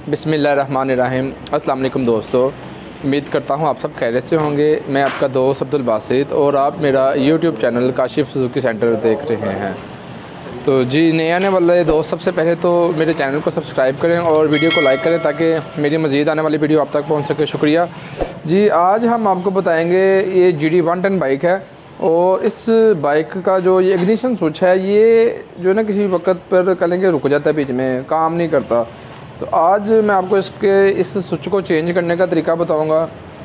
बिस्मिल्लाहिर्रहमानिर्रहीम। अस्सलाम वालेकुम दोस्तों, उम्मीद करता हूँ आप सब खैरियत से होंगे। मैं आपका दोस्त अब्दुल बासित और आप मेरा YouTube channel Kashif Suzuki centre देख रहे हैं। तो जी, नए आने वाले दोस्त सबसे पहले तो मेरे चैनल को सब्सक्राइब करें और वीडियो को लाइक करें ताकि मेरी मज़ीद आने वाली वीडियो आप तक पहुँच सके। शुक्रिया जी। आज हम आपको बताएँगे ये GD 110 बाइक है और इस बाइक का जो ये इग्निशन स्विच है ये जो है ना किसी वक्त पर कहेंगे रुक जाता है, बीच में काम नहीं करता। तो आज मैं आपको इस स्विच को चेंज करने का तरीका बताऊंगा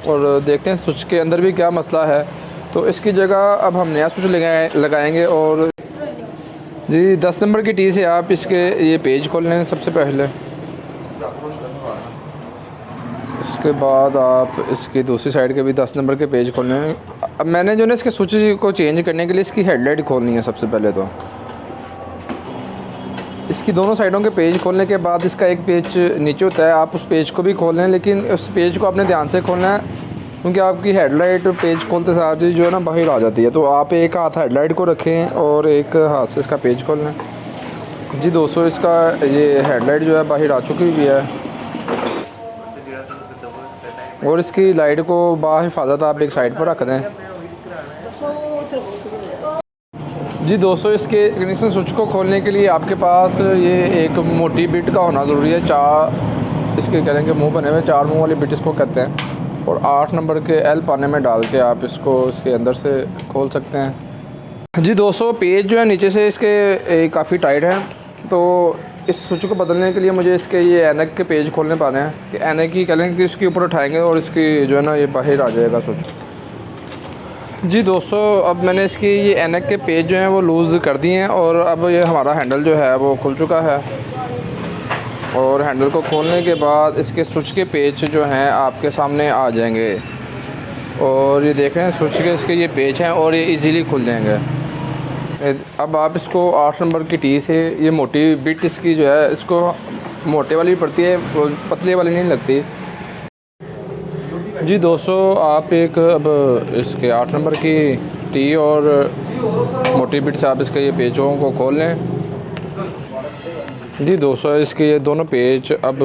और देखते हैं स्विच के अंदर भी क्या मसला है। तो इसकी जगह अब हम नया स्विच लगाएंगे। और जी 10 नंबर की टी से आप इसके ये पेज खोल लें सबसे पहले। उसके बाद आप इसकी दूसरी साइड के भी 10 नंबर के पेज खोल लें। अब मैंने जो है इसके स्विच को चेंज करने के लिए इसकी हेडलाइट खोलनी है सबसे पहले। तो इसकी दोनों साइडों के पेज खोलने के बाद इसका एक पेज नीचे होता है, आप उस पेज को भी खोल लें, लेकिन उस पेज को आपने ध्यान से खोलना है क्योंकि आपकी हेडलाइट पेज खोलते साथ ही जो है ना बाहर आ जाती है। तो आप एक हाथ हेडलाइट को रखें और एक हाथ से इसका पेज खोल लें। जी दोस्तों, इसका ये हेडलाइट जो है बाहर आ चुकी हुई है और इसकी लाइट को बाहिफाजत आप एक साइड पर रख दें। जी दोस्तों, इसके इग्निशन स्विच को खोलने के लिए आपके पास ये एक मोटी बिट का होना ज़रूरी है। 4 इसके कहेंगे मुंह बने हुए, 4 मुंह वाली बिट इसको कहते हैं। और 8 नंबर के एल पाने में डाल के आप इसको इसके अंदर से खोल सकते हैं। जी दोस्तों, पेज जो है नीचे से इसके काफ़ी टाइट है, तो इस स्विच को बदलने के लिए मुझे इसके ये एनक के पेज खोलने पाने हैं कि एनक की कहेंगे कि इसके ऊपर उठाएँगे और इसकी जो है ना ये बाहर आ जाएगा स्विच। जी दोस्तों, अब मैंने इसकी ये एनक के पेज जो हैं वो लूज़ कर दिए हैं और अब ये हमारा हैंडल जो है वो खुल चुका है। और हैंडल को खोलने के बाद इसके स्विच के पेज जो हैं आपके सामने आ जाएंगे और ये देख रहे हैं स्विच के इसके ये पेज हैं और ये इजीली खुल जाएंगे। अब आप इसको 8 नंबर की टी से ये मोटी बिट इसकी जो है इसको मोटे वाली पड़ती है, पतले वाली नहीं लगती। जी दोस्तों, आप एक अब इसके 8 नंबर की टी और मोटी बिट से आप इसके ये पेजों को खोल लें। जी दोस्तों, इसके ये दोनों पेज अब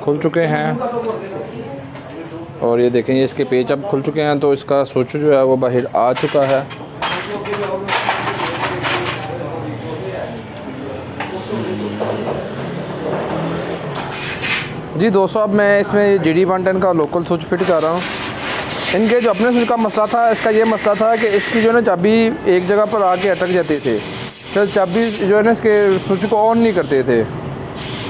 खुल चुके हैं और ये देखें ये इसके पेज अब खुल चुके हैं। तो इसका स्विच जो है वो बाहर आ चुका है। जी दोस्तों, अब मैं इसमें GD 110 का लोकल स्विच फिट कर रहा हूँ। इनके जो अपने स्विच का मसला था, इसका ये मसला था कि इसकी जो है ना चाबी एक जगह पर आके अटक जाती थी, तो चाबी जो है ना इसके स्विच को ऑन नहीं करते थे।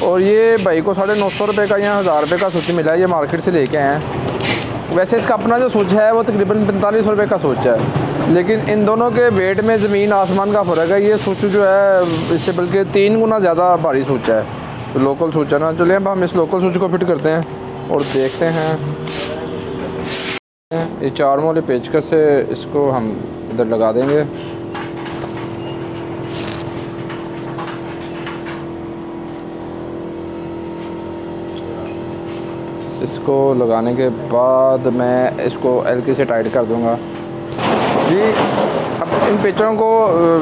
और ये भाई को 950 रुपये का या 1000 रुपये का स्विच मिला है, ये मार्केट से लेके आए हैं। वैसे इसका अपना जो स्विच है वो तकरीबन 45 रुपये का स्विच है, लेकिन इन दोनों के वेट में ज़मीन आसमान का फ़र्क है। ये स्विच जो है इससे बल्कि 3 गुना ज़्यादा भारी स्विच है, तो लोकल स्विच है ना। चलिए अब हम इस लोकल स्विच को फिट करते हैं और देखते हैं। ये 4 वाले पेचकस से इसको हम इधर लगा देंगे। इसको लगाने के बाद मैं इसको एलकी से टाइट कर दूंगा। जी, अब इन पेचों को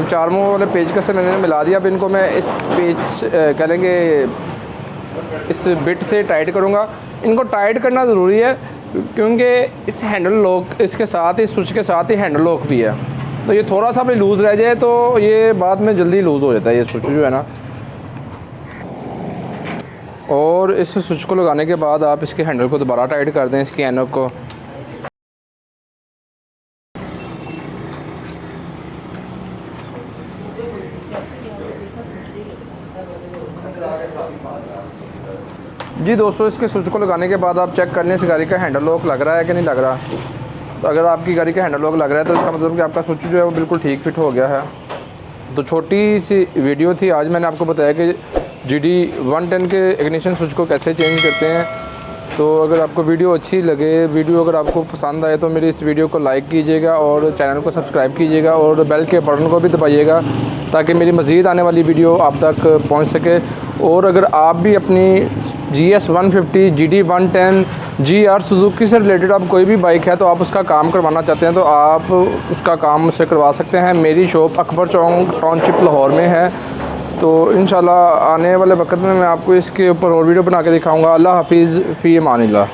4 मुँह वाले पेचकस से मैंने मिला दिया। अब इनको मैं इस पेच कह लेंगे इस बिट से टाइट करूँगा। इनको टाइट करना ज़रूरी है क्योंकि इस हैंडल लॉक इसके साथ ही स्विच के साथ ही हैंडल लॉक भी है, तो ये थोड़ा सा भी लूज़ रह जाए तो ये बाद में जल्दी लूज़ हो जाता है ये स्विच जो है ना। और इस स्विच को लगाने के बाद आप इसके हैंडल को दोबारा टाइट कर दें, इसकी एनक को। जी दोस्तों, इसके स्विच को लगाने के बाद आप चेक कर लें इस गाड़ी का हैंडल लॉक लग रहा है कि नहीं लग रहा। तो अगर आपकी गाड़ी का हैंडल लॉक लग रहा है तो इसका मतलब कि आपका स्विच जो है वो बिल्कुल ठीक फिट हो गया है। तो छोटी सी वीडियो थी, आज मैंने आपको बताया कि GD 110 के इग्निशन स्विच को कैसे चेंज करते हैं। तो अगर आपको वीडियो अच्छी लगे, वीडियो अगर आपको पसंद आए तो मेरी इस वीडियो को लाइक कीजिएगा और चैनल को सब्सक्राइब कीजिएगा और बेल के बटन को भी दबाइएगा ताकि मेरी मज़ीद आने वाली वीडियो आप तक पहुंच सके। और अगर आप भी अपनी GS 150, GD 110, GR सुजुकी से रिलेटेड आप कोई भी बाइक है तो आप उसका काम करवाना चाहते हैं तो आप उसका काम मुझसे करवा सकते हैं। मेरी शॉप अकबर चौक टाउनशिप लाहौर में है तो इंशाल्लाह आने वाले वक्त में मैं आपको इसके ऊपर और वीडियो बना के दिखाऊँगा। अल्लाह हाफिज़, फ़ी अमानिल्लाह।